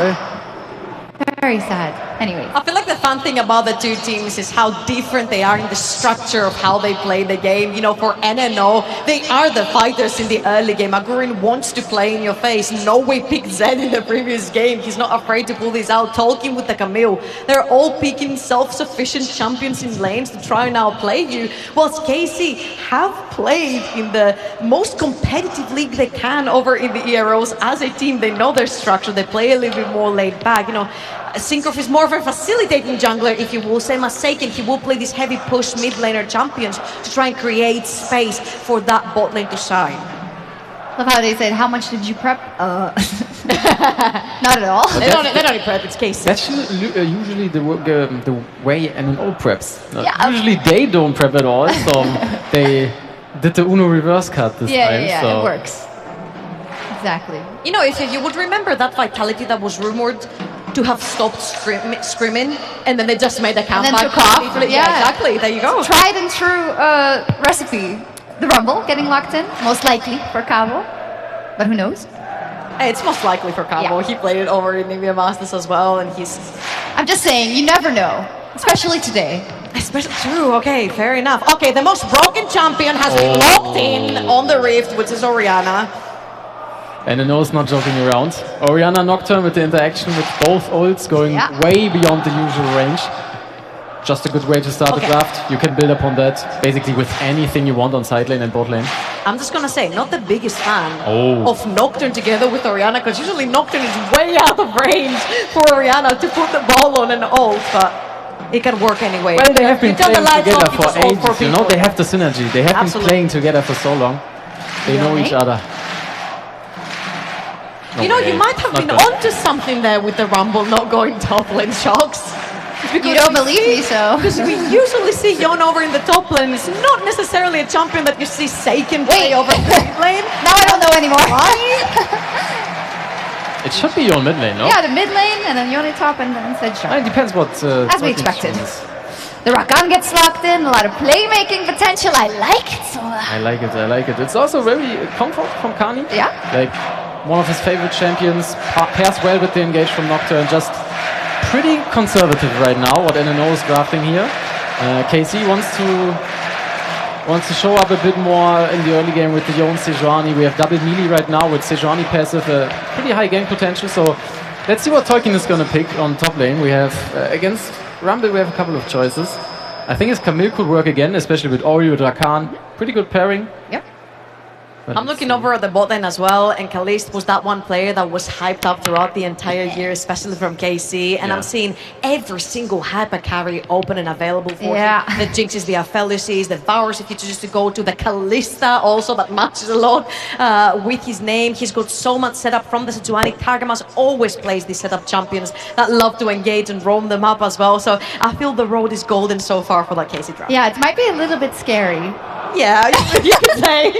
play. Very sad. Anyway. I feel like the fun thing about the two teams is how different they are in the structure of how they play the game. You know, for NNO, they are the fighters in the early game. Agurin wants to play in your face. No way picked Zen in the previous game. He's not afraid to pull this out. Tolkien with the Camille. They're all picking self-sufficient champions in lanes to try and outplay you. Whilst KC have played in the most competitive league they can over in the EROs as a team. They know their structure. They play a little bit more laid back. You know, Syncrof is more of a facilitating jungler, if you will. Same as Seiken, he will play these heavy push mid laner champions to try and create space for that bot lane to shine. Love how they said, how much did you prep? Not at all. They don't need prep, it's KC. That's usually the way NNO preps. Usually they don't prep at all, so they did the Uno reverse cut this time. Yeah, so. it works. Exactly. You know, if you would remember that Vitality that was rumored to have stopped screaming, and then they just made a comeback. And then took off. Yeah, exactly. There you go. Tried and true recipe. The Rumble getting locked in, most likely for Cabo, but who knows? Hey, it's most likely for Cabo. Yeah. He played it over in Nivea Masters as well, and he's... I'm just saying, you never know, especially today. Especially true. Okay, fair enough. Okay, the most broken champion has been locked in on the Rift, which is Orianna. NNO is not joking around. Orianna Nocturne with the interaction with both ults going way beyond the usual range. Just a good way to start the draft. You can build upon that basically with anything you want on side lane and bot lane. I'm just gonna say, not the biggest fan of Nocturne together with Orianna, because usually Nocturne is way out of range for Orianna to put the ball on an ult, but it can work anyway. Well, they have been playing together for ages, you know, they have the people. synergy. They have been playing together for so long. They know each other. You know, you might have been onto something there with the Rumble not going top lane, Shocks. You don't believe me, so. Because we usually see Yon over in the top lane. It's not necessarily a champion that you see Seiken play over in the mid lane. Now I don't know anymore. It should be Yon mid lane, no? Yeah, the mid lane, and then Yone top, and then instead Shark. It depends what... as we expected. The Rakan gets locked in, a lot of playmaking potential. I like it so much. I like it. It's also very comfort from Kani. Yeah. Like, one of his favorite champions, pairs well with the engage from Nocturne, just pretty conservative right now, what NNO is drafting here. KC wants to show up a bit more in the early game with the Yon Sejuani. We have double melee right now with Sejuani passive, pretty high gank potential, so let's see what Tolkien is going to pick on top lane. We have, against Rumble, we have a couple of choices. I think his Camille could work again, especially with Ori, with Rakan. Pretty good pairing. Yep. But I'm looking over at the bot lane as well, and Kalist was that one player that was hyped up throughout the entire year, especially from KC, and I'm seeing every single hyper carry open and available for him. The Jinxes, the Aphelices, the Vowers if you choose to go to, the Kalista also, that matches a lot with his name. He's got so much setup from the Sejuani. Targamas always plays these setup champions that love to engage and roam them up as well, so I feel the road is golden so far for that KC draft. Yeah, it might be a little bit scary. Yeah, you could say.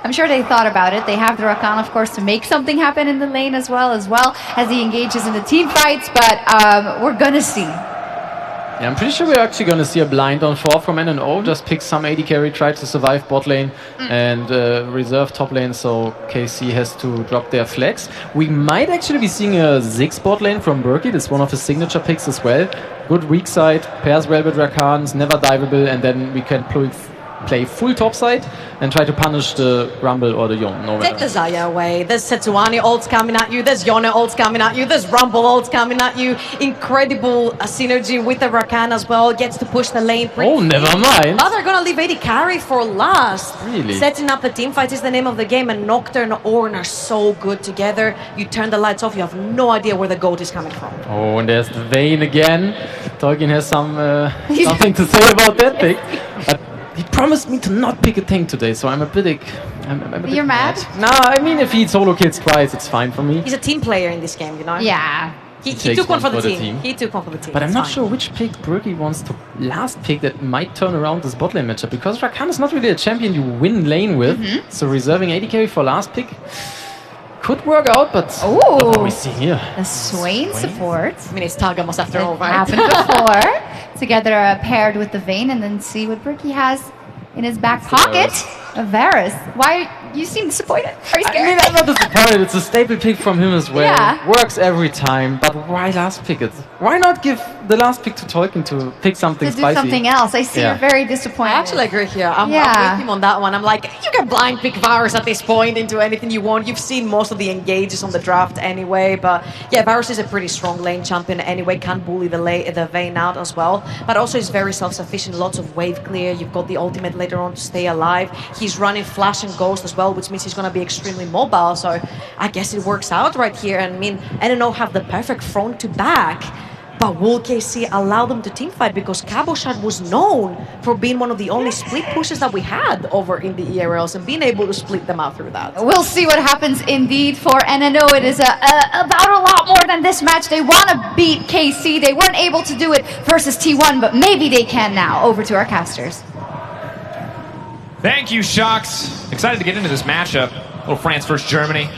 I'm sure they thought about it. They have the Rakan, of course, to make something happen in the lane as well as he engages in the team fights, but we're gonna see. Yeah, I'm pretty sure we're actually going to see a blind on 4 from NNO. Just pick some AD carry, try to survive bot lane and reserve top lane, so KC has to drop their flags. We might actually be seeing a Ziggs bot lane from Berkey. That's one of his signature picks as well. Good weak side, pairs well with Rakans, never diveable, and then we can play full top side and try to punish the Rumble or the Yon. No Take the Xayah away. There's Sejuani ults coming at you. There's Yone ults coming at you. There's Rumble ults coming at you. Incredible synergy with the Rakan as well. Gets to push the lane. Never mind. But they're gonna leave AD carry for last. Really? Setting up the team fight is the name of the game, and Nocturne and Oner are so good together. You turn the lights off, you have no idea where the goat is coming from. Oh, and there's the Vayne again. Tolkien has something to say about that pick. But he promised me to not pick a tank today, so I'm a bit... You're mad? No, I mean, if he solo kills twice, it's fine for me. He's a team player in this game, you know? Yeah. He took one for the team. He took one for the team. But I'm not sure which pick Berkey wants to last pick that might turn around this bot lane matchup, because Rakan is not really a champion you win lane with, so reserving AD carry for last pick could work out, but look what we see here. The Swain support. I mean, it's Targamos after all, right? Happened before. Together paired with the Vayne, and then see what Berkey has in his back pocket. A Varus. Why You seem disappointed. Are you I scared? mean, I'm not disappointed. It's a staple pick from him as well. Yeah. Works every time. But why last pick it? Why not give the last pick to Tolkien to pick something To do spicy? something else. I see Yeah. you're very disappointed. I actually agree here. I'm Yeah. with him on that one. I'm like, you can blind pick Varus at this point into anything you want. You've seen most of the engages on the draft anyway. But yeah, Varus is a pretty strong lane champion anyway. Can bully the Vayne out as well. But also is very self-sufficient. Lots of wave clear. You've got the ultimate later on to stay alive. He's running Flash and Ghost as well, which means he's going to be extremely mobile. So I guess it works out right here. And I mean, NNO have the perfect front to back. But will KC allow them to teamfight? Because Cabochard was known for being one of the only split pushes that we had over in the ERLs and being able to split them out through that. We'll see what happens indeed for NNO. It is about a lot more than this match. They want to beat KC. They weren't able to do it versus T1, but maybe they can now. Over to our casters. Thank you, Shocks. Excited to get into this matchup. Little France versus Germany.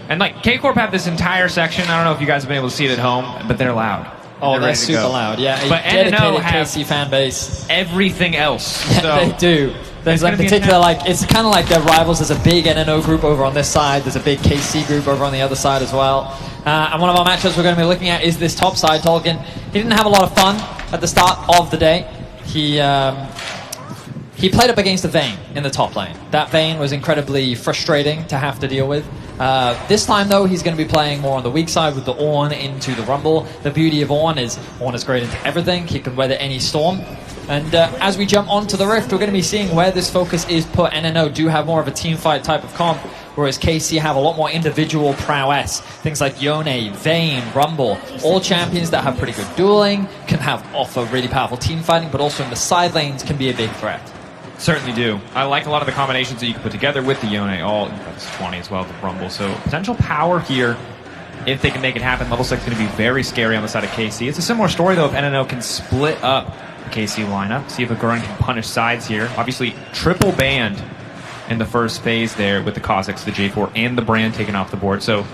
And like, K-Corp have this entire section. I don't know if you guys have been able to see it at home, but they're loud. Oh, They're they're ready to super go. loud, yeah. But A dedicated NNO have KC fan base. everything else. Yeah, So they do. There's gonna like be particular, intense. like, it's kind of like their rivals. There's a big NNO group over on this side. There's a big KC group over on the other side as well. And one of our matchups we're going to be looking at is this top side. Tolkien, he didn't have a lot of fun at the start of the day. He played up against the Vayne in the top lane. That Vayne was incredibly frustrating to have to deal with. This time, though, he's going to be playing more on the weak side with the Ornn into the Rumble. The beauty of Ornn is great into everything. He can weather any storm. And as we jump onto the Rift, we're going to be seeing where this focus is put. NNO do have more of a team fight type of comp, whereas KC have a lot more individual prowess. Things like Yone, Vayne, Rumble, all champions that have pretty good dueling, can offer really powerful team fighting, but also in the side lanes can be a big threat. certainly do. I like a lot of the combinations that you can put together with the Yone. All you've got this 20 as well, the Rumble. So potential power here if they can make it happen. Level 6 is going to be very scary on the side of KC. It's a similar story though if NNO can split up the KC lineup. See if Agurin can punish sides here. Obviously triple banned in the first phase there with the Cossacks, the J4, and the Brand taken off the board. So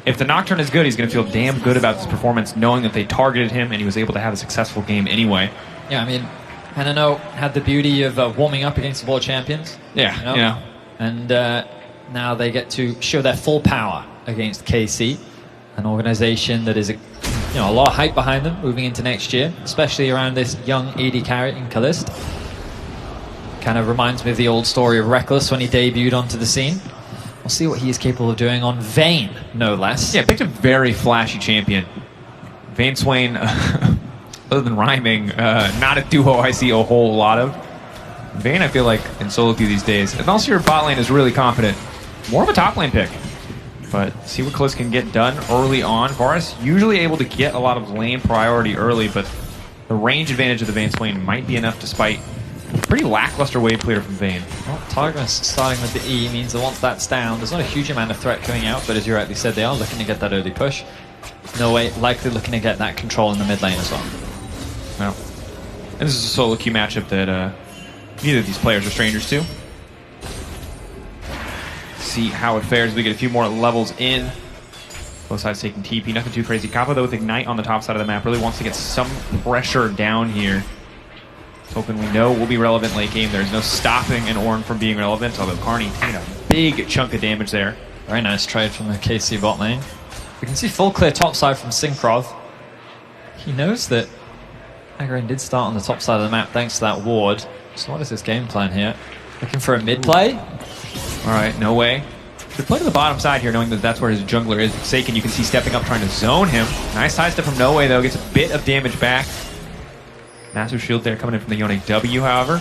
if the Nocturne is good, he's going to feel damn good about this performance, knowing that they targeted him and he was able to have a successful game anyway. Yeah, I mean, NNO had the beauty of warming up against the world champions. Yeah, you know? yeah. And now they get to show their full power against KC, an organization that is a lot of hype behind them moving into next year, especially around this young AD carry in Kalist. Kind of reminds me of the old story of Reckless when he debuted onto the scene. We'll see what he is capable of doing on Vayne, no less. Yeah, picked a very flashy champion. Vayne Swain, other than rhyming, not a duo I see a whole lot of. Vayne, I feel like, in solo queue these days, unless your bot lane is really confident, more of a top lane pick. But see what Kalist can get done early on. Varus usually able to get a lot of lane priority early, but the range advantage of the Vayne Swain might be enough despite pretty lackluster wave clear from Vayne. Well, Targus starting with the E means that once that's down, there's not a huge amount of threat coming out, but as you rightly said, they are looking to get that early push. No way, likely looking to get that control in the mid lane as well. Well, and this is a solo queue matchup that neither of these players are strangers to. See how it fares. We get a few more levels in. Both sides taking TP. Nothing too crazy. Kappa, though, with Ignite on the top side of the map, really wants to get some pressure down here. Hoping we know will be relevant late game. There's no stopping an Ornn from being relevant, although Carney taking a big chunk of damage there. Very nice trade from the KC bot lane. We can see full clear top side from Synkrov. He knows that Aggron did start on the top side of the map thanks to that ward. So what is his game plan here? Looking for a mid play? Alright, no way. Should play to the bottom side here, knowing that that's where his jungler is. Seiken, you can see stepping up, trying to zone him. Nice side step from No Way, though. Gets a bit of damage back. Massive shield there coming in from the Yone W, however.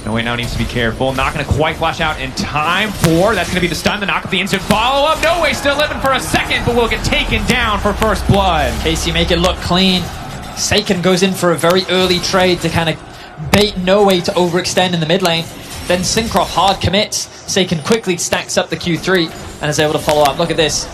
No Way now needs to be careful. Not going to quite flash out in time for. That's going to be the stun, the knock of the instant follow-up. No Way still living for a second, but will get taken down for first blood. KC make it look clean. Seiken goes in for a very early trade to kind of bait No Way to overextend in the mid lane. Then Synkrov hard commits. Seiken quickly stacks up the Q3 and is able to follow up. Look at this.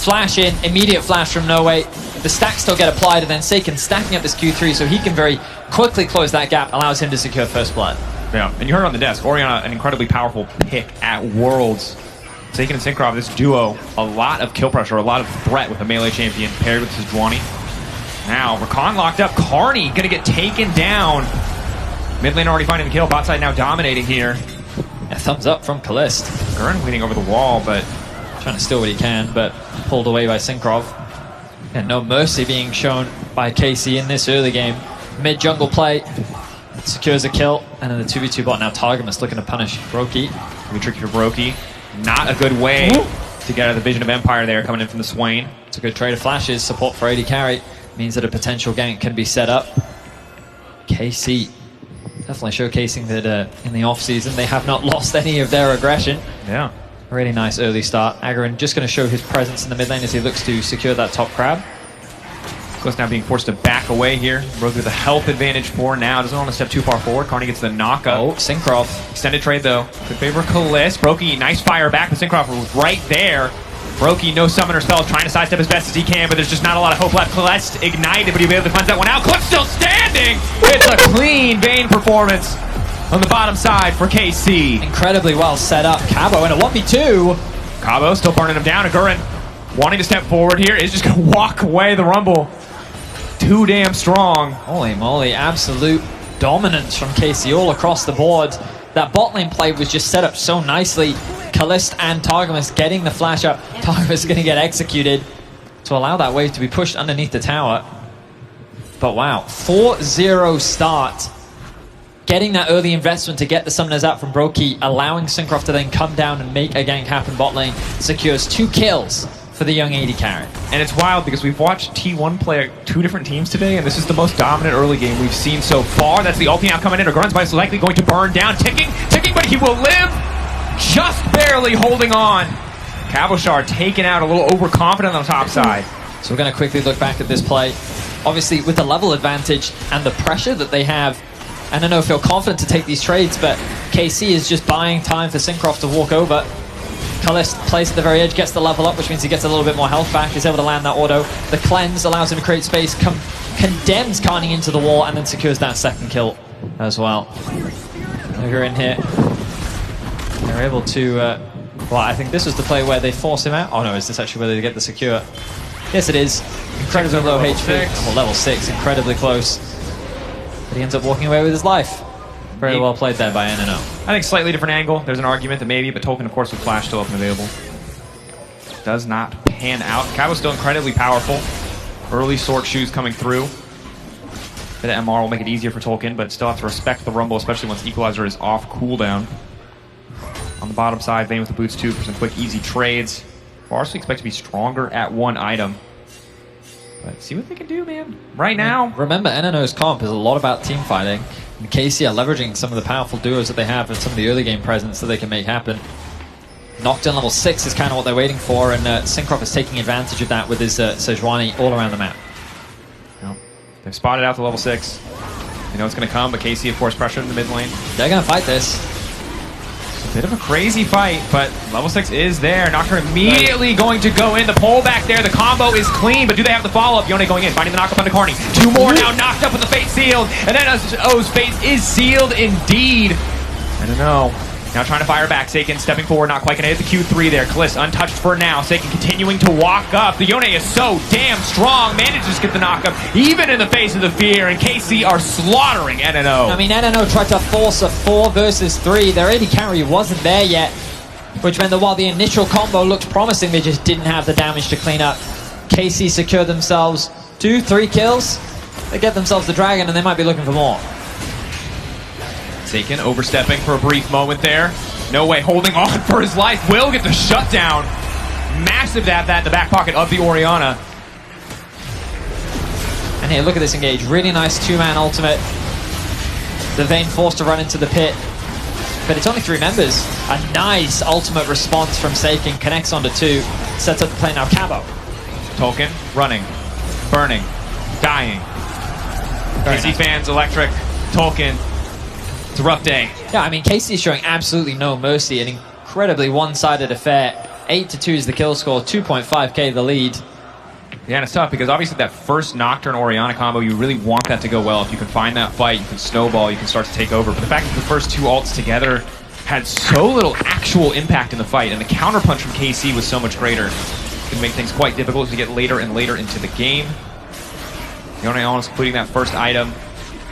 Flash in, immediate flash from No Way. The stacks still get applied, and then Seiken stacking up this Q3 so he can very quickly close that gap, allows him to secure first blood. Yeah, and you heard it on the desk. Orianna, an incredibly powerful pick at Worlds. Seiken and Synkrov, this duo, a lot of kill pressure, a lot of threat with a melee champion paired with Sejuani. Now, Rakan locked up. Carney going to get taken down. Mid lane already finding the kill. Bot side now dominating here. A thumbs up from Kalist. Gurren leading over the wall, but trying to steal what he can, but pulled away by Synkrov. And no mercy being shown by KC in this early game. Mid jungle play, secures a kill, and then the 2v2 bot. Now Targamas looking to punish Brokey. Be tricky for Brokey. Not a good way to get out of the Vision of Empire there, coming in from the Swain. It's a good trade of flashes. Support for AD carry means that a potential gank can be set up. KC definitely showcasing that in the off-season they have not lost any of their aggression. Yeah. A really nice early start. Agarin just going to show his presence in the mid lane as he looks to secure that top crab. Zeus now being forced to back away here. Brokey with a health advantage for now. Doesn't want to step too far forward. Karni gets the knockup. Oh, Synkrov. Extended trade though. Could favor Kalist. Brokey, nice fire back, but Synkrov was right there. Brokey, no summoner spells, trying to sidestep as best as he can, but there's just not a lot of hope left. Kalist ignited, but he'll be able to cleanse that one out. Kalist still standing! It's a clean Vayne performance on the bottom side for KC. Incredibly well set up. Cabo in a 1v2. Cabo still burning him down. Gurren wanting to step forward here is just going to walk away the Rumble. Too damn strong. Holy moly, absolute dominance from KC all across the board. That bot lane play was just set up so nicely. Kalist and Targamas getting the flash up. Targamas is going to get executed to allow that wave to be pushed underneath the tower. But wow, 4-0 start. Getting that early investment to get the summoners out from Brokey, allowing Synkrov to then come down and make a gank happen bot lane, secures 2 kills for the young AD carry. And it's wild because we've watched T1 play 2 different teams today, and this is the most dominant early game we've seen so far. That's the ulti now coming in. Gurren's most likely going to burn down. Ticking, but he will live. Just barely holding on. Cabochard taken out a little overconfident on the top side. So we're going to quickly look back at this play. Obviously, with the level advantage and the pressure that they have, NNO feel confident to take these trades, but KC is just buying time for Synkrov to walk over. Kalist plays at the very edge, gets the level up, which means he gets a little bit more health back. He's able to land that auto. The cleanse allows him to create space, condemns Karni into the wall, and then secures that second kill as well. Over in here. They're able to... well, I think this was the play where they force him out. Oh no, is this actually where they get the secure? Yes, it is. Incredibly low HP. Well, level 6, incredibly close. But he ends up walking away with his life. Very well played there by NNO. I think slightly different angle. There's an argument that maybe, but Tolkien, of course, with Flash still up and available. Does not pan out. Cabo's still incredibly powerful. Early sword shoes coming through. Bit of MR will make it easier for Tolkien, but still have to respect the Rumble, especially once Equalizer is off cooldown. On the bottom side, Vayne with the boots too for some quick, easy trades. Varsity expect to be stronger at 1 item. But see what they can do, man. Right now. Remember, NNO's comp is a lot about team fighting. And KC are leveraging some of the powerful duos that they have and some of the early game presence that they can make happen. Knockdown level 6 is kind of what they're waiting for, and Synkrov is taking advantage of that with his Sejuani all around the map. Well, they've spotted out the level 6. They know it's going to come, but KC, of course, pressure in the mid lane. They're going to fight this. Bit of a crazy fight, but level 6 is there. Nocturne immediately going to go in. The pull back there. The combo is clean, but do they have the follow-up? Yone going in, finding the knockup on the Karni. 2 more now knocked up with the fate sealed. And then O's fate is sealed indeed. I don't know. Now trying to fire back. Seiken stepping forward, not quite going to hit the Q3 there. Kalist untouched for now. Seiken continuing to walk up. The Yone is so damn strong. Manages to get the knockup, even in the face of the fear. And KC are slaughtering NNO. I mean, NNO tried to force a 4 versus 3. Their AD carry wasn't there yet, which meant that while the initial combo looked promising, they just didn't have the damage to clean up. KC secured themselves 2-3 kills. They get themselves the dragon, and they might be looking for more. Seiken overstepping for a brief moment there. No way, holding on for his life. Will get the shutdown. Massive to have that in the back pocket of the Orianna. And here, look at this engage. Really nice 2-man ultimate. The Vayne forced to run into the pit. But it's only 3 members. A nice ultimate response from Seiken. Connects onto 2. Sets up the play now. Cabo. Tolkien running, burning, dying. KC fans, electric. Tolkien. It's a rough day. Yeah, I mean, KC is showing absolutely no mercy. An incredibly one-sided affair. 8-2 is the kill score. 2.5k the lead. Yeah, and it's tough because obviously that first Nocturne Orianna combo, you really want that to go well. If you can find that fight, you can snowball, you can start to take over. But the fact that the first 2 ults together had so little actual impact in the fight, and the counterpunch from KC was so much greater, it can make things quite difficult as we get later and later into the game. Yone is completing that first item.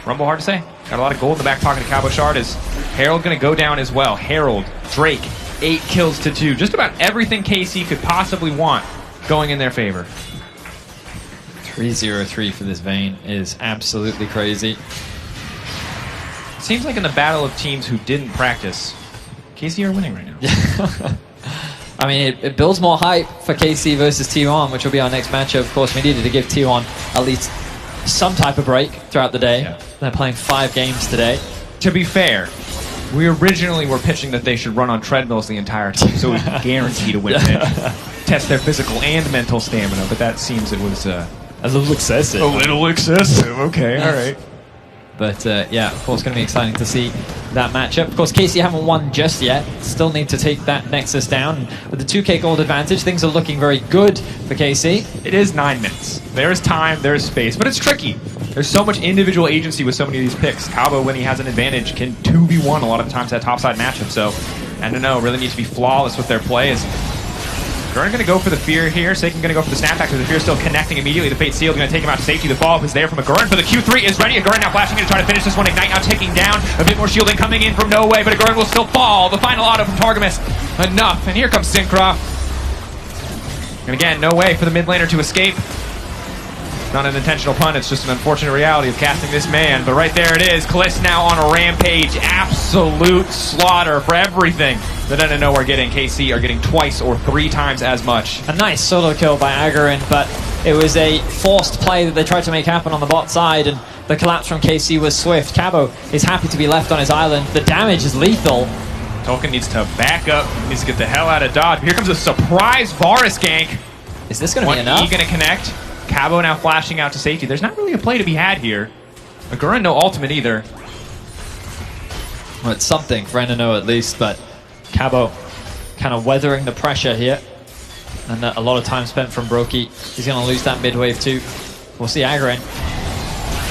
Rumble, hard to say. Got a lot of gold in the back pocket of Cabochard. Is Herald going to go down as well? Herald, Drake, 8 kills to 2. Just about everything KC could possibly want going in their favor. 3-0-3 for this Vayne is absolutely crazy. Seems like in the battle of teams who didn't practice, KC are winning right now. I mean, it builds more hype for KC versus T1, which will be our next matchup. Of course, we needed to give T1 at least some type of break throughout the day. Yeah. They're playing 5 games today. To be fair, we originally were pitching that they should run on treadmills the entire time, so we could guarantee to win it. Test their physical and mental stamina, but that seems it was A little excessive. a little excessive. Okay, all right. But yeah, of course, going to be exciting to see that matchup. Of course, KC haven't won just yet. Still need to take that Nexus down. And with the 2K gold advantage, things are looking very good for KC. It is 9 minutes. There is time, there is space, but it's tricky. There's so much individual agency with so many of these picks. Cabo, when he has an advantage, can 2v1 a lot of the times that topside matchup. So, NNO really needs to be flawless with their plays. Gurren going to go for the fear here. Seiken going to go for the snapback because the fear still connecting immediately. The Fate Seal going to take him out to safety. The follow-up is there from a Gurren, but the Q3 is ready. A Gurren now flashing in to try to finish this one. Ignite now taking down. A bit more shielding coming in from No Way, but a Gurren will still fall. The final auto from Targamas. Enough. And here comes Syncroft. And again, No Way for the mid laner to escape. Not an intentional pun, it's just an unfortunate reality of casting this man. But right there it is. Kaliss now on a rampage. Absolute slaughter for everything that NNO are getting. KC are getting twice or 3 times as much. A nice solo kill by Agarin, but it was a forced play that they tried to make happen on the bot side, and the collapse from KC was swift. Cabo is happy to be left on his island. The damage is lethal. Tolkien needs to back up, needs to get the hell out of dodge. But here comes a surprise Varus gank. Is this going to be enough? Going to connect. Cabo now flashing out to safety. There's not really a play to be had here. Gurren no ultimate either. Well, it's something for NNO at least, but Cabo kind of weathering the pressure here. And a lot of time spent from Brokey. He's going to lose that mid wave too. We'll see Agarin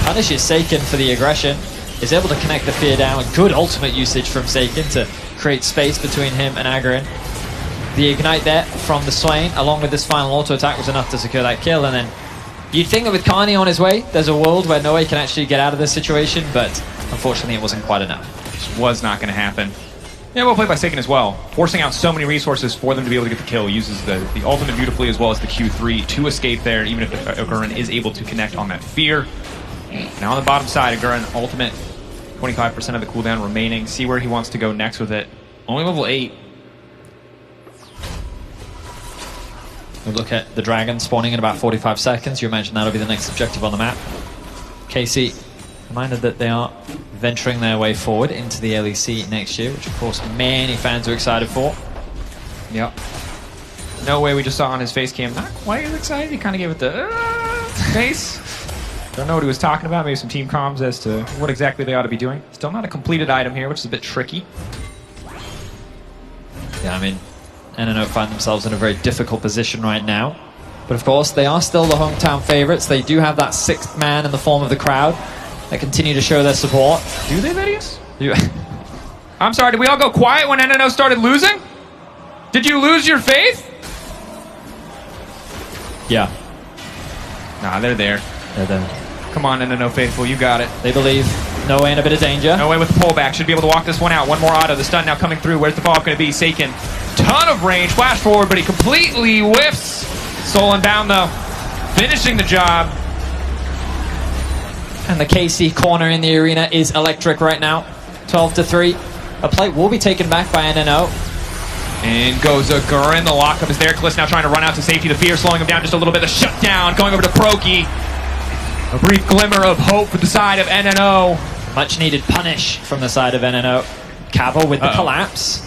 punishes Seiken for the aggression. Is able to connect the fear down. Good ultimate usage from Seiken to create space between him and Agarin. The ignite there from the Swain, along with this final auto attack, was enough to secure that kill. And then you'd think that with Carney on his way, there's a world where Noe can actually get out of this situation, but unfortunately it wasn't quite enough. Just was not going to happen. Yeah, well played by Seiken as well. Forcing out so many resources for them to be able to get the kill. Uses the ultimate beautifully as well as the Q3 to escape there, even if Gurren is able to connect on that fear. Now on the bottom side, Gurren ultimate, 25% of the cooldown remaining. See where he wants to go next with it. Only level 8. We look at the dragon spawning in about 45 seconds. You imagine that'll be the next objective on the map. KC reminded that they are venturing their way forward into the LEC next year, which of course many fans are excited for. Yep. No Way we just saw on his face cam, not quite as excited. He kind of gave it the face. Don't know what he was talking about. Maybe some team comms as to what exactly they ought to be doing. Still not a completed item here, which is a bit tricky. Yeah, I mean, NNO find themselves in a very difficult position right now. But of course, they are still the hometown favorites. They do have that 6th man in the form of the crowd that continue to show their support. Do they, Vedius? I'm sorry, did we all go quiet when NNO started losing? Did you lose your faith? Yeah. Nah, they're there. They're there. Come on, NNO faithful, you got it. They believe. No Way in a bit of danger. No Way with the pullback. Should be able to walk this one out. One more auto. The stun now coming through. Where's the follow-up going to be? Seiken. Ton of range. Flash forward, but he completely whiffs. Soul unbound, though. Finishing the job. And the KC corner in the arena is electric right now. 12-3. A plate will be taken back by NNO. In goes a Gurren. The lockup is there. Kaliss now trying to run out to safety. The fear slowing him down just a little bit. The shutdown going over to Brokey. A brief glimmer of hope for the side of NNO. Much needed punish from the side of NNO. Cabo with the collapse.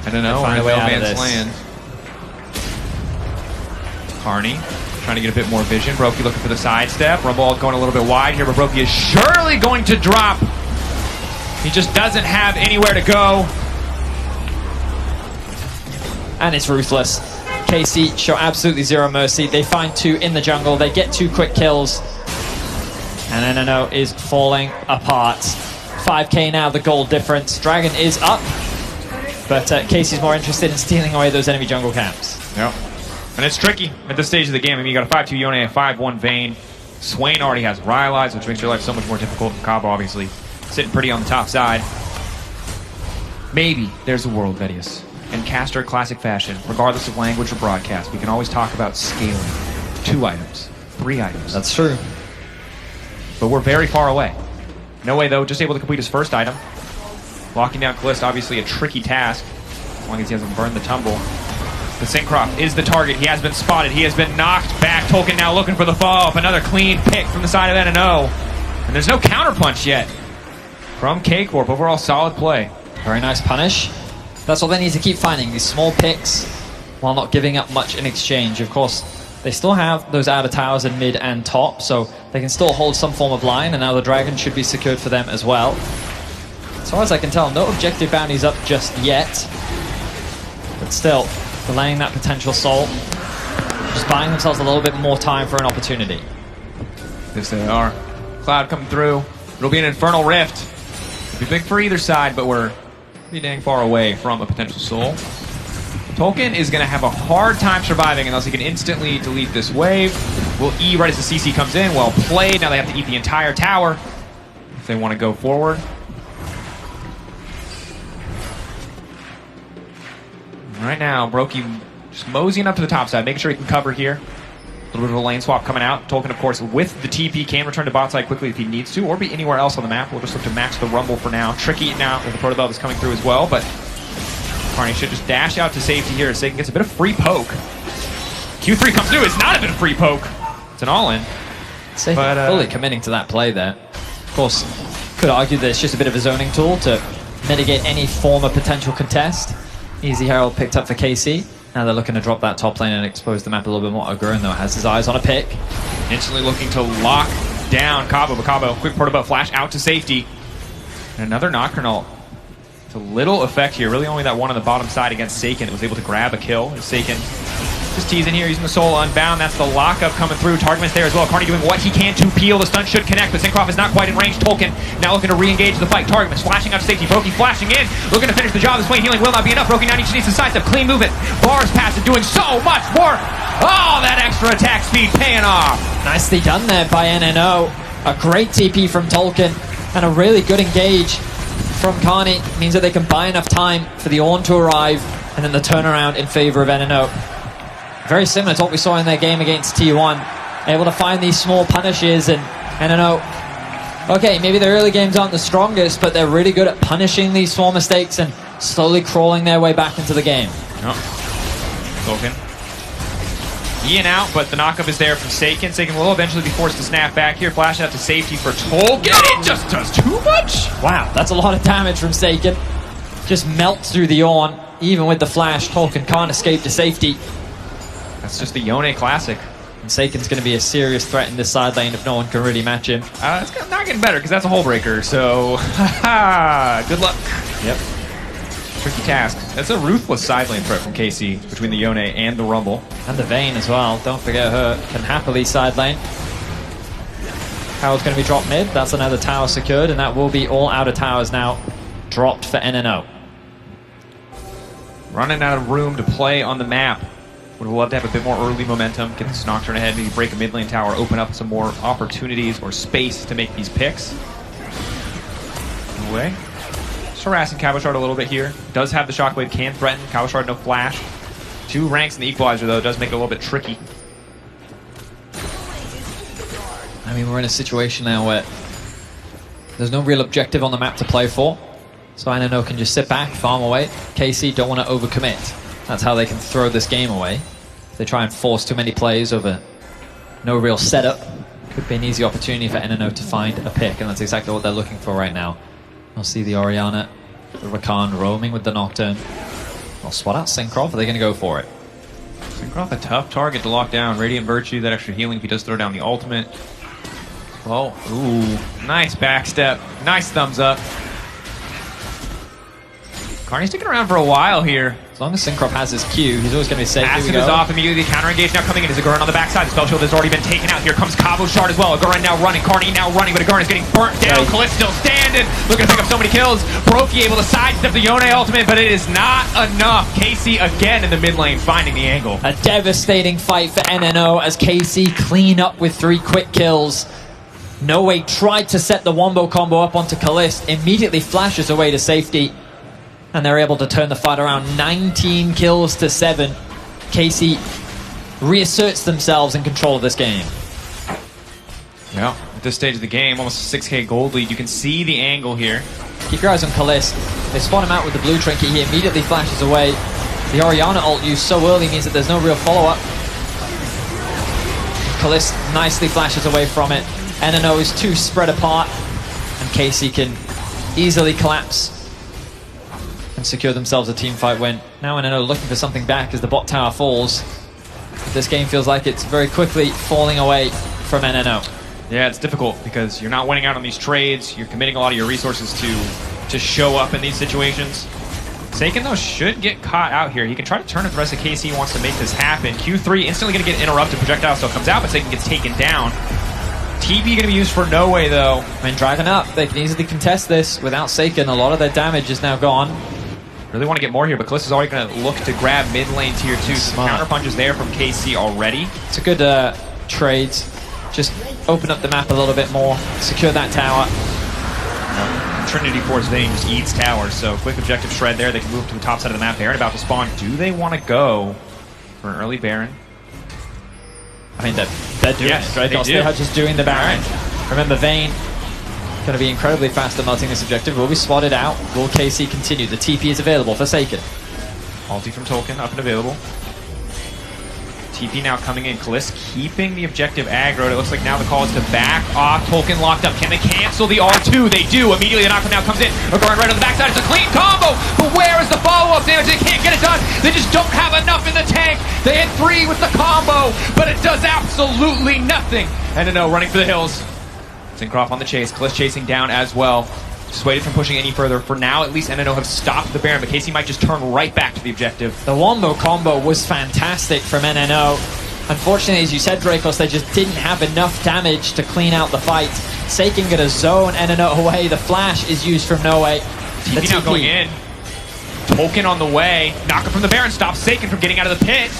NNO find in a way no out of man's this. land. Carney trying to get a bit more vision. Brokey looking for the sidestep. Rumble going a little bit wide here, but Brokey is surely going to drop. He just doesn't have anywhere to go. And it's ruthless. KC show absolutely zero mercy. They find 2 in the jungle. They get 2 quick kills. And NNO is falling apart. 5k now, the gold difference. Dragon is up. But KC's more interested in stealing away those enemy jungle camps. Yep. And it's tricky at this stage of the game. I mean, you got a 5-2 Yone, a 5-1 Vayne. Swain already has Rylai's, which makes your life so much more difficult. And Cabo, obviously, sitting pretty on the top side. maybe there's a world, Vedius. In Caster classic fashion, regardless of language or broadcast, we can always talk about scaling. 2 items, 3 items. That's true. But we're very far away. No way, though, just able to complete his first item. Locking down Callista, obviously a tricky task, as long as he hasn't burned the tumble. The Syncroft is the target. He has been spotted. He has been knocked back. Tolkien now looking for the follow-up. Another clean pick from the side of NNO. And there's no counterpunch yet from K-Corp. Overall, solid play. Very nice punish. That's all they need to keep finding, these small picks, while not giving up much in exchange. Of course, they still have those outer towers in mid and top, so they can still hold some form of line, and now the dragon should be secured for them as well. As far as I can tell, no objective bounties up just yet. But still, delaying that potential soul. Just buying themselves a little bit more time for an opportunity. Yes, they are. Cloud coming through. It'll be an Infernal Rift. It'll be big for either side, but we're pretty dang far away from a potential soul. Tolkien is going to have a hard time surviving unless he can instantly delete this wave. Will E right as the CC comes in. Well played. Now they have to eat the entire tower if they want to go forward. Right now, Brokey just moseying up to the top side, making sure he can cover here. A little bit of a lane swap coming out. Tolkien, of course, with the TP, can return to bot side quickly if he needs to, or be anywhere else on the map. We'll just look to max the Rumble for now. Tricky now with the Protobelt is coming through as well, but Carney should just dash out to safety here as Sagan gets a bit of free poke. Q3 comes through. It's not a bit of free poke. It's an all-in. Sagan fully committing to that play there. Of course, could argue that it's just a bit of a zoning tool to mitigate any form of potential contest. Easy Herald picked up for KC. Now they're looking to drop that top lane and expose the map a little bit more. Ogurin, though, has his eyes on a pick. Instantly looking to lock down Cabo. But Cabo, quick Protobelt flash out to safety. And another Nocturnal. To little effect here. Really only that one on the bottom side against Saken that was able to grab a kill. Saken just teasing here, using the soul unbound. That's the lockup coming through. Targetman's there as well. Carney doing what he can to peel. The stun should connect, but Syncroft is not quite in range. Tolkien now looking to re-engage the fight. Targetman's flashing out to safety. Brokey flashing in, looking to finish the job. This way healing will not be enough. Brokey now needs to sidestep. Clean movement. Bars passive doing so much work. Oh, that extra attack speed paying off. Nicely done there by NNO. A great TP from Tolkien and a really good engage from Carney. Means that they can buy enough time for the Ornn to arrive and then the turnaround in favor of NNO. Very similar to what we saw in their game against T1. Able to find these small punishes, and NNO, okay, maybe their early games aren't the strongest, but they're really good at punishing these small mistakes and slowly crawling their way back into the game. Tolkien. Ian out, but the knockup is there from Saken. Saken will eventually be forced to snap back here. Flash out to safety for Tolkien. It just does too much. Wow, that's a lot of damage from Saken. Just melts through the Ornn. Even with the flash, Tolkien can't escape to safety. That's just the Yone classic. And Saken's going to be a serious threat in this side lane if no one can really match him. It's not getting better because that's a hull breaker, so good luck. Yep. Tricky task. That's a ruthless side lane threat from KC between the Yone and the Rumble. And the Vayne as well. Don't forget her. Can happily side lane. Tower's going to be dropped mid. That's another tower secured, and that will be all outer towers now dropped for NNO. Running out of room to play on the map. Would love to have a bit more early momentum, get this Nocturne ahead, maybe break a mid lane tower, open up some more opportunities or space to make these picks. Away. Just harassing Cabochard a little bit here. Does have the Shockwave, can threaten. Cabochard no flash. 2 ranks in the Equalizer though, does make it a little bit tricky. I mean, we're in a situation now where there's no real objective on the map to play for. So NNO can just sit back, farm away. KC don't want to overcommit. That's how they can throw this game away. If they try and force too many plays over no real setup, could be an easy opportunity for NNO to find a pick, and that's exactly what they're looking for right now. We'll see the Orianna, the Rakan roaming with the Nocturne. Well, swat out Syncroft, are they going to go for it? Syncroft, a tough target to lock down. Radiant Virtue, that extra healing if he does throw down the ultimate. Well, ooh, nice backstep, nice thumbs up. Carney's sticking around for a while here. As long as Syncroft has his Q, he's always going to be safe. Passive is off immediately. Counter engage now coming in. Is Agurin on the backside? The spell shield has already been taken out. Here comes Cabochard as well. Agurin now running. Carney now running, but Agurin is getting burnt down. Kalith still standing. Looking to pick up so many kills. Brokey able to sidestep the Yone ultimate, but it is not enough. KC again in the mid lane, finding the angle. A devastating fight for NNO as KC clean up with 3 quick kills. No Way tried to set the wombo combo up onto Kalith. Immediately flashes away to safety. And they're able to turn the fight around. 19 kills to 7. KC reasserts themselves in control of this game. Yeah, at this stage of the game, almost a 6k gold lead. You can see the angle here. Keep your eyes on Kalis. They spawn him out with the blue trinket. He immediately flashes away. The Orianna ult used so early means that there's no real follow-up. Kalis nicely flashes away from it. NNO is too spread apart, and KC can easily collapse and secure themselves a team fight win. Now NNO looking for something back as the bot tower falls. But this game feels like it's very quickly falling away from NNO. Yeah, it's difficult because you're not winning out on these trades. You're committing a lot of your resources to show up in these situations. Seiken, though, should get caught out here. He can try to turn it. The rest of KC wants to make this happen. Q3 instantly going to get interrupted. Projectile still comes out, but Seiken gets taken down. TP going to be used for No Way, though. And Dragon up. They can easily contest this without Seiken. A lot of their damage is now gone. Really want to get more here, but Kalis is already going to look to grab mid lane tier 2. Some counter punches there from KC already. It's a good trade. Just open up the map a little bit more. Secure that tower. Trinity Force Vein just eats towers, so quick objective shred there. They can move to the top side of the map. Baron about to spawn. Do they want to go for an early Baron? I mean, they're doing it. They are just doing the Baron. Right. Remember, Vayne going to be incredibly fast at melting this objective. Will be spotted out. Will KC continue? The TP is available for Seiken. Ulti from Tolkien, up and available. TP now coming in. Kalis keeping the objective aggro. It looks like now the call is to back off. Tolkien locked up. Can they cancel the R2? They do. Immediately the knockdown now comes in. Regarding right on the backside. It's a clean combo. But where is the follow-up damage? They can't get it done. They just don't have enough in the tank. They hit 3 with the combo, but it does absolutely nothing. NNO running for the hills. Syncroft on the chase. Kalis chasing down as well. Dissuaded from pushing any further. For now, at least NNO have stopped the Baron, but KC might just turn right back to the objective. The Wombo combo was fantastic from NNO. Unfortunately, as you said, Dracos, they just didn't have enough damage to clean out the fight. Seiken gonna zone NNO away. The flash is used from No Way. TP now going in. Tolkien on the way. Knocker from the Baron stops Seiken from getting out of the pit.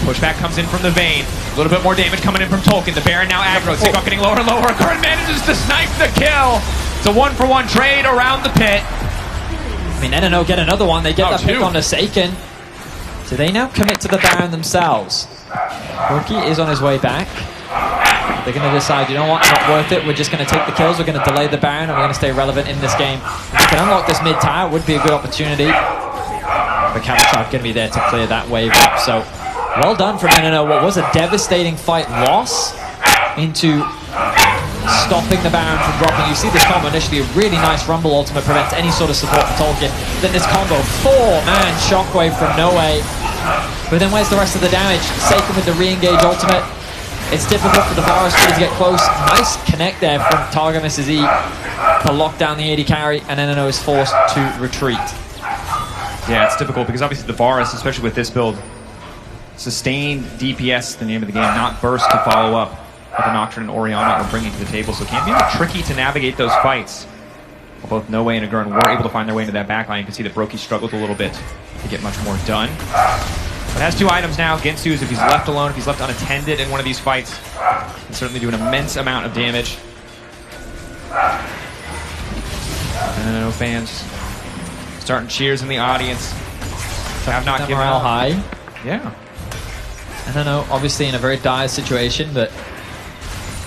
Pushback comes in from the Vayne. A little bit more damage coming in from Tolkien. The Baron now aggro. Syncroft getting lower and lower. Current manages to snipe the kill. It's a 1-for-1 trade around the pit. I mean, NNO get another one. They get that pick on the Seiken. Do they now commit to the Baron themselves? Rookie is on his way back. They're going to decide, you know what, not worth it. We're just going to take the kills. We're going to delay the Baron, and we're going to stay relevant in this game. If we can unlock this mid tower, it would be a good opportunity. But Cabochard going to be there to clear that wave up. So, well done from NNO. What was a devastating fight loss into stopping the Baron from dropping. You see this combo initially, a really nice Rumble ultimate prevents any sort of support for Tolkien. Then this combo, 4-man shockwave from No Way. But then where's the rest of the damage? Seiken with the re-engage ultimate. It's difficult for the Varus to get close. Nice connect there from Targa Mrs. E to lock down the AD carry, and NNO is forced to retreat. Yeah, it's difficult because obviously the Varus, especially with this build, sustained DPS is the name of the game, not burst to follow up. With the Nocturne and Orianna are bringing to the table, so it can be a bit tricky to navigate those fights. While both No Way and Agurn were able to find their way into that backline, you can see that Brokey struggled a little bit to get much more done. But has 2 items now. Ginsu's, if he's left alone, if he's left unattended in one of these fights, can certainly do an immense amount of damage. NNO fans starting cheers in the audience. Have not given morale up. High. Yeah. NNO obviously in a very dire situation, but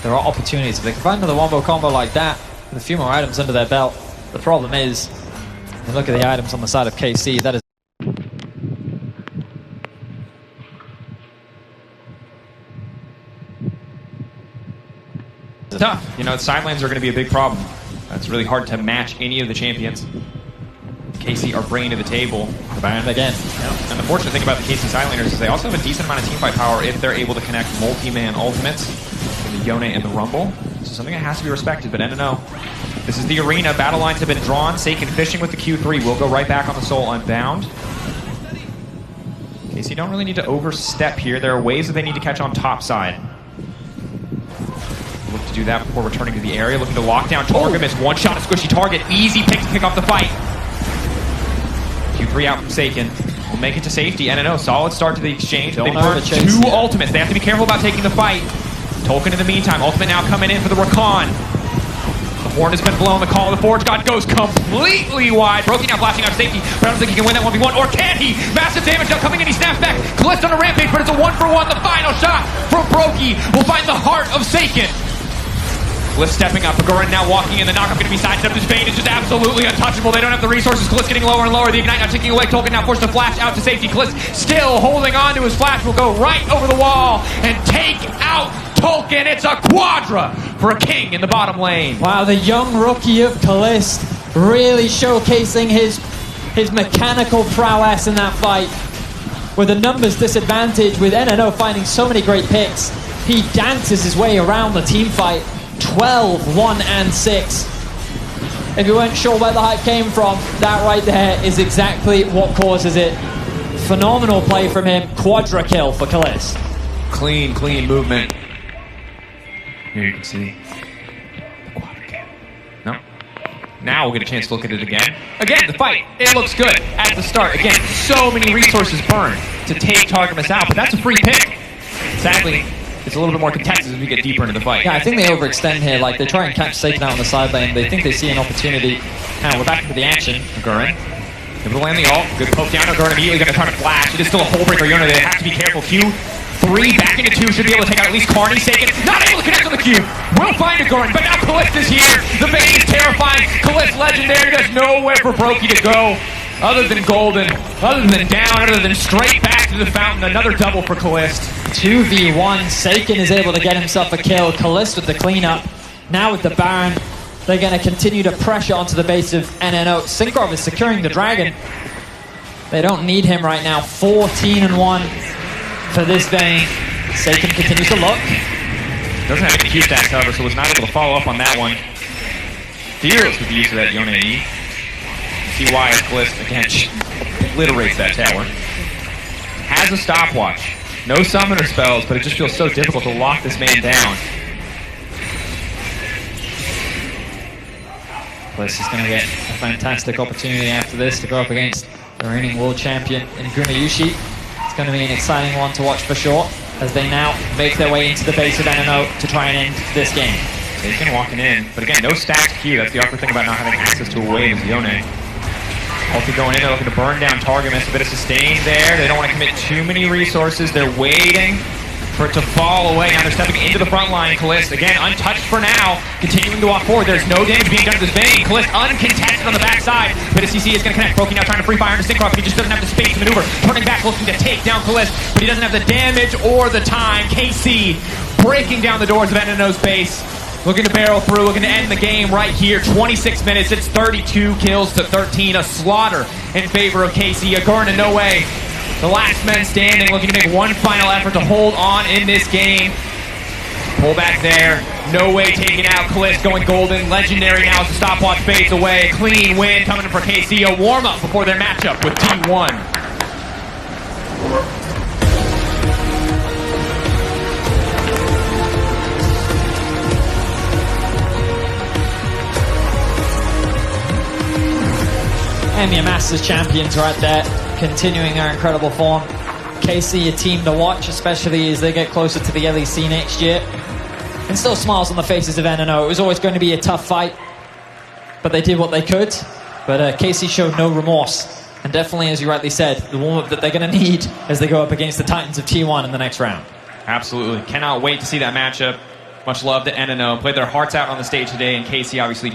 there are opportunities. If they can find another Wombo combo like that, with a few more items under their belt, the problem is, you look at the items on the side of KC, that is tough. You know, side lanes are going to be a big problem. It's really hard to match any of the champions KC are bringing to the table. the Baron again. Yeah. And the fortunate thing about the KC side laners is they also have a decent amount of teamfight power if they're able to connect multi-man ultimates in the Yone and the Rumble. So something that has to be respected, but NNO. This is the arena. Battle lines have been drawn. Seiken fishing with the Q3. We'll go right back on the Soul Unbound. KC don't really need to overstep here. There are waves that they need to catch on top side. Look to do that before returning to the area. Looking to lock down target. Miss one shot, a squishy target. Easy pick to kick off the fight. Q3 out from Seiken. Will make it to safety. NNO, solid start to the exchange. They burned 2 ultimates. They have to be careful about taking the fight. Tolkien in the meantime. Ultimate now coming in for the Rakan. The Horn has been blown. The call of the Forge God goes completely wide. Brokey now flashing out safety, but I don't think he can win that 1v1, or can he? Massive damage now coming in, he snaps back. Kalist on a rampage, but it's a 1-for-1. The final shot from Brokey will find the heart of Seiken. Kalist stepping up, Agurin now walking in, the knockup going to be sidestepped. This Vayne is just absolutely untouchable. They don't have the resources. Kalist getting lower and lower. The Ignite now ticking away. Tolkien now forced to flash out to safety. Kalist still holding on to his flash. Will go right over the wall and take out Tolkien. It's a quadra for a king in the bottom lane. Wow, the young rookie of Kalist really showcasing his mechanical prowess in that fight. With a numbers disadvantage, with NNO finding so many great picks, he dances his way around the team fight. 12, 1, and 6. If you weren't sure where the hype came from, that right there is exactly what causes it. Phenomenal play from him. Quadra kill for Kalist. Clean movement. Here you can see the quadra kill. No. Now we'll get a chance to look at it again. Again, the fight, it looks good at the start. Again, so many resources burned to take Targamas out, but that's a free pick. Sadly, it's a little bit more contested as we get deeper into the fight. Yeah, I think they overextend here. Like, they try and catch Seiken out on the side lane. They think they see an opportunity. Now we're back into the action. Agurin able to land the ult. Good poke down. Agurin immediately going to try to flash. It is still a hole breaker. Yona, they have to be careful. Q3 back into 2 should be able to take out at least Karmine. Seiken not able to connect on the Q. We'll find Agurin, but now Kalist is here. The Vayne is terrifying. Kalist legendary. There's nowhere for Brokey to go. Other than golden, other than down, other than straight back to the fountain. Another double for Kalist. 2v1, Seiken is able to get himself a kill. Kalist with the cleanup. Now with the Baron, they're going to continue to pressure onto the base of NNO. Synkrov is securing the Dragon. They don't need him right now. 14-1 for this Vayne. Seiken continues to look. Doesn't have any Q stacks, however, so was not able to follow up on that one. Fearless with the use of that Yona E. See why as Kalist, again, obliterates that tower. Has a stopwatch. No summoner spells, but it just feels so difficult to lock this man down. Kalist is going to get a fantastic opportunity after this to go up against the reigning world champion in Gumayusi. It's going to be an exciting one to watch for sure, as they now make their way into the base of NNO to try and end this game. Seiken walking in, but again, no stacked Q. That's the awkward thing about not having access to a wave is Yone. Also going in, they're looking to burn down Targamas. A bit of sustain there. They don't want to commit too many resources. They're waiting for it to fall away. Now they're stepping into the front line. Kalist, again, untouched for now. Continuing to walk forward. There's no damage being done to this Vayne. Kalist uncontested on the backside. Bit of CC is going to connect. Brokey now trying to free fire into Synkrov, but he just doesn't have the space to maneuver. Turning back, looking to take down Kalist, but he doesn't have the damage or the time. KC breaking down the doors of NNO's base. Looking to barrel through, looking to end the game right here. 26 minutes, it's 32 kills to 13. A slaughter in favor of KC. Agurin in no way. The last man standing, looking to make one final effort to hold on in this game. Pull back there. No way taking out Kalist, going golden. Legendary now as the stopwatch fades away. Clean win coming for KC. A warm-up before their matchup with T1. EMEA Masters champions right there, continuing their incredible form. KC, a team to watch, especially as they get closer to the LEC next year. And still smiles on the faces of NNO. It was always going to be a tough fight, but they did what they could. But KC showed no remorse. And definitely, as you rightly said, the warm-up that they're going to need as they go up against the Titans of T1 in the next round. Absolutely. Cannot wait to see that matchup. Much love to NNO. Played their hearts out on the stage today, and KC obviously